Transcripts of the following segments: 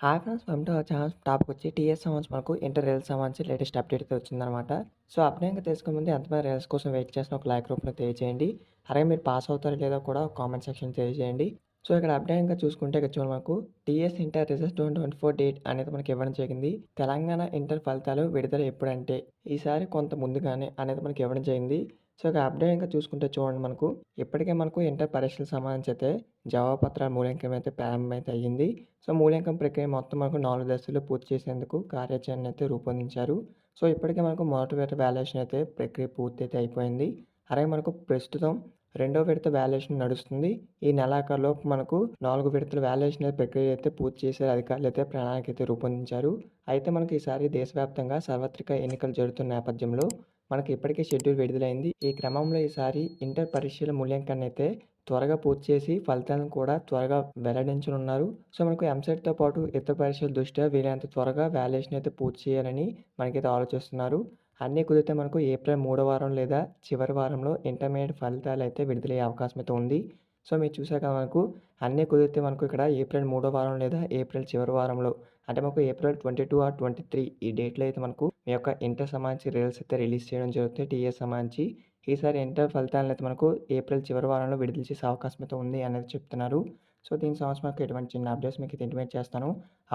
Hi friends! Welcome to our channel. Topic వచ్చి TS సంబంధించి మనకు ఇంటర్ రిజల్ట్స్ సంబంధించి లేటెస్ట్ అప్డేట్ అయితే వచ్చిందనమాట. సో, అప్డేట్ తెలుసుకునే ముందు ఎంతమంది రిజల్ట్స్ కోసం వెయిట్ చేస్తున్న ఒక లైక్ రూపంలో తెలియజేయండి. అలాగే మీరు పాస్ అవుతారో లేదో కూడా కామెంట్ సెక్షన్‌లో తెలియజేయండి. సో, ఇక్కడ అప్డేట్‌గా చూసుకుంటే ఇక్కడ చూడండి మనకు టీఎస్ ఇంటర్ రిజల్ట్స్ 2024 డేట్ అనేది మనకి ఇవ్వడం జరిగింది. తెలంగాణ ఇంటర్ ఫలితాలు విడుదల ఎప్పుడంటే ఈసారి కొంత ముందుగానే అనేది మనకి ఇవ్వడం జరిగింది. సో, ఇక అప్డేట్‌గా చూసుకుంటే చూడండి మనకు ఇప్పటికే మనకు ఇంటర్ పరీక్షలకు సంబంధించి అయితే జవాబు పత్రాల మూల్యాంకనం అయితే ప్రారంభమైతే అయ్యింది. సో, మూల్యాంకనం ప్రక్రియ మొత్తం మనకు 4 దశల్లో పూర్తి చేసేందుకు కార్యాచరణ అయితే రూపొందించారు. సో, ఇప్పటికే మనకు మొదటి విడత వాల్యుయేషన్ అయితే ప్రక్రియ పూర్తయితే అయిపోయింది. అలాగే మనకు ప్రస్తుతం రెండో విడత వాల్యుయేషన్ నడుస్తుంది. ఈ నెలాఖరులోపు మనకు 4 విడతల వాల్యుయేషన్ ప్రక్రియ అయితే పూర్తి చేసే అధికారులు అయితే ప్రణాళిక అయితే రూపొందించారు. అయితే మనకి ఈసారి దేశవ్యాప్తంగా సార్వత్రిక ఎన్నికలు జరుగుతున్న నేపథ్యంలో మనకి ఇప్పటికే షెడ్యూల్ విడుదలైంది. ఈ క్రమంలో ఈసారి ఇంటర్ పరీక్షల మూల్యాంకనాన్ని అయితే త్వరగా పూర్తి చేసి ఫలితాలను కూడా త్వరగా వెల్లడించనున్నారు. సో, మనకు ఎంసెట్‌తో పాటు ఇతర పరీక్షల దృష్ట్యా వీలైనంత త్వరగా వాల్యుయేషన్ అయితే పూర్తి చేయాలని మనకైతే ఆలోచిస్తున్నారు. అన్నీ కుదిరితే మనకు ఏప్రిల్ మూడో వారం లేదా చివరి వారంలో ఇంటర్మీడియేట్ ఫలితాలు అయితే విడుదలయ్యే అవకాశం అయితే ఉంది. సో, మీరు చూసాక మనకు అన్నీ కుదిరితే మనకు ఇక్కడ ఏప్రిల్ మూడో వారం లేదా ఏప్రిల్ చివరి వారంలో అంటే మనకు ఏప్రిల్ 22 ఆర్ 23 ఈ డేట్‌లో అయితే మనకు మీ యొక్క ఇంటర్ సంబంధించి రిజల్ట్స్ అయితే రిలీజ్ చేయడం జరుగుతుంది టీఎస్ సంబంధించి. ఈసారి ఇంటర్ ఫలితాలనైతే మనకు ఏప్రిల్ చివరి వారంలో విడుదల చేసే అవకాశం అయితే ఉంది అనేది చెప్తున్నారు. సో, దీనికి సంబంధించి మనకు ఎటువంటి చిన్న అప్డేట్స్ మీకైతే ఇంటిమేట్ చేస్తాను.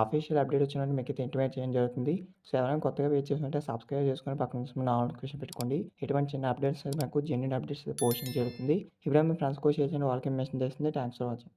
అఫీషియల్ అప్డేట్ వచ్చినట్టు మీకైతే ఇంటిమేట్ చేయడం జరుగుతుంది. సో, ఎవరైనా కొత్తగా వెయిట్ చేస్తుంటే సబ్స్క్రైబ్ చేసుకొని పక్కన వస్తున్న ఆల్ నోటిఫికేషన్ పెట్టుకోండి. ఎటువంటి చిన్న అప్డేట్స్ మనకు జెన్యూన్ అప్డేట్స్ పోస్ట్ చేయడం జరుగుతుంది. ఈ వీడియో మీ ఫ్రెండ్స్‌కి షేర్ చేయండి. వాళ్ళకి మెసేజ్ చేస్తుంది. Thanks for watching.